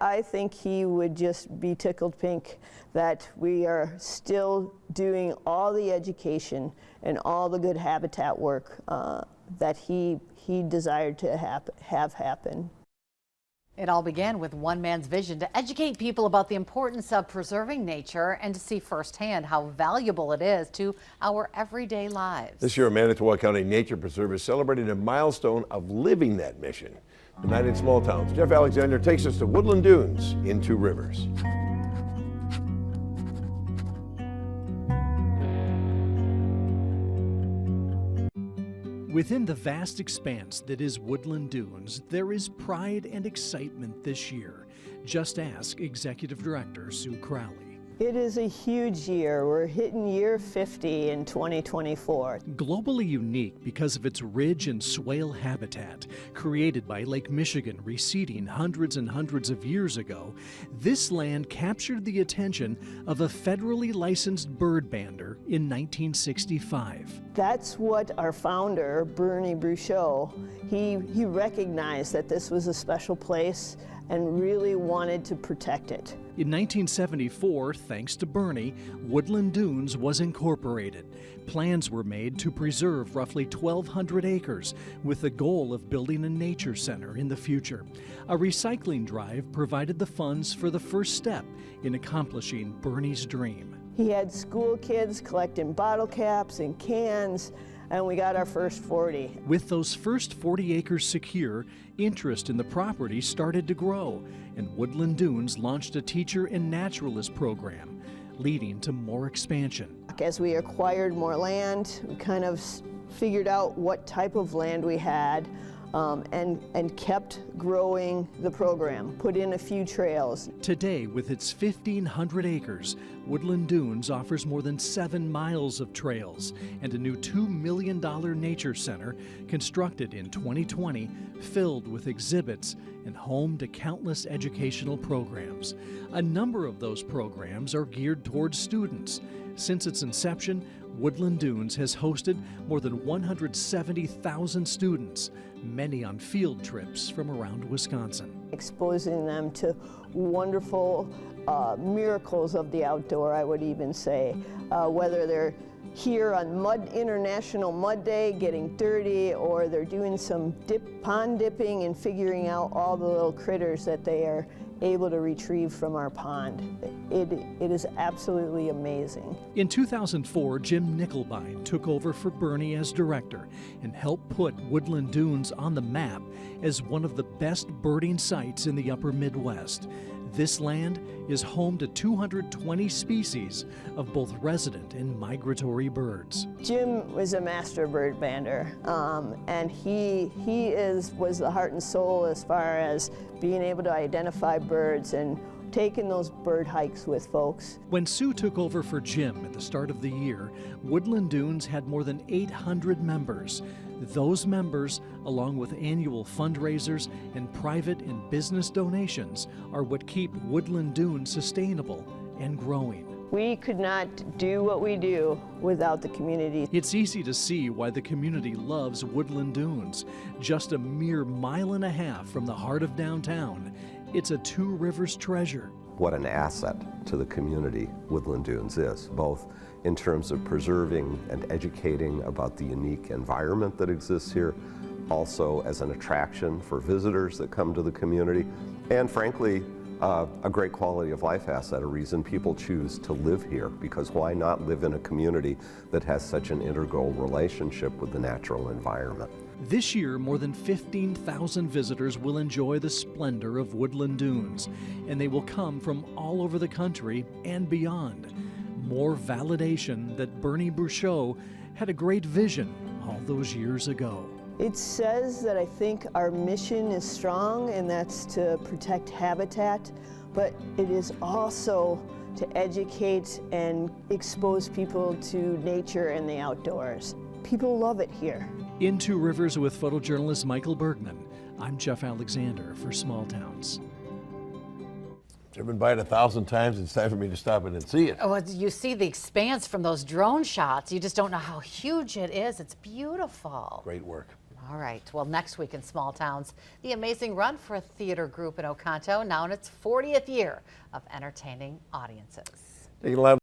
I think he would just be tickled pink that we are still doing all the education and all the good habitat work that he desired to have happen. It all began with one man's vision to educate people about the importance of preserving nature and to see firsthand how valuable it is to our everyday lives. This year, a Manitowoc County nature preserve is celebrating a milestone of living that mission. Tonight in Small Towns, Jeff Alexander takes us to Woodland Dunes in Two Rivers. Within the vast expanse that is Woodland Dunes, there is pride and excitement this year. Just ask Executive Director Sue Crowley. It is a huge year. We're hitting year 50 in 2024. Globally unique because of its ridge and swale habitat, created by Lake Michigan receding hundreds and hundreds of years ago, this land captured the attention of a federally licensed bird bander in 1965. That's what our founder, Bernie Bruchot, he recognized that this was a special place and really wanted to protect it. In 1974, thanks to Bernie, Woodland Dunes was incorporated. Plans were made to preserve roughly 1,200 acres with the goal of building a nature center in the future. A recycling drive provided the funds for the first step in accomplishing Bernie's dream. He had school kids collecting bottle caps and cans, and we got our first 40. With those first 40 acres secure, interest in the property started to grow, and Woodland Dunes launched a teacher and naturalist program, leading to more expansion. As we acquired more land, we kind of figured out what type of land we had, and kept growing the program, put in a few trails. Today, with its 1,500 acres, Woodland Dunes offers more than 7 miles of trails and a new $2 million nature center constructed in 2020, filled with exhibits and home to countless educational programs. A number of those programs are geared towards students. Since its inception, Woodland Dunes has hosted more than 170,000 students, many on field trips from around Wisconsin. Exposing them to wonderful miracles of the outdoor, I would even say, whether they're here on International Mud Day getting dirty, or they're doing some pond dipping and figuring out all the little critters that they are able to retrieve from our pond. It is absolutely amazing. In 2004, Jim Nickelbein took over for Bernie as director and helped put Woodland Dunes on the map as one of the best birding sites in the upper Midwest. This land is home to 220 species of both resident and migratory birds. Jim was a master bird bander, and he was the heart and soul as far as being able to identify birds and taking those bird hikes with folks. When Sue took over for Jim at the start of the year, Woodland Dunes had more than 800 members. Those members, along with annual fundraisers and private and business donations, are what keep Woodland Dunes sustainable and growing. We could not do what we do without the community. It's easy to see why the community loves Woodland Dunes. Just a mere mile and a half from the heart of downtown, it's a Two Rivers treasure. What an asset to the community Woodland Dunes is, both in terms of preserving and educating about the unique environment that exists here, also as an attraction for visitors that come to the community, and frankly, a great quality of life asset, a reason people choose to live here, because why not live in a community that has such an integral relationship with the natural environment? This year, more than 15,000 visitors will enjoy the splendor of Woodland Dunes, and they will come from all over the country and beyond. More validation that Bernie Bruchot had a great vision all those years ago. It says that I think our mission is strong, and that's to protect habitat, but it is also to educate and expose people to nature and the outdoors. People love it here. In Two Rivers with photojournalist Michael Bergman, I'm Jeff Alexander for Small Towns. Driven by it 1,000 times, it's time for me to stop in and see it. Oh, you see the expanse from those drone shots. You just don't know how huge it is. It's beautiful. Great work. All right. Well, next week in Small Towns, the amazing run for a theater group in Oconto, now in its 40th year of entertaining audiences. Taking a lot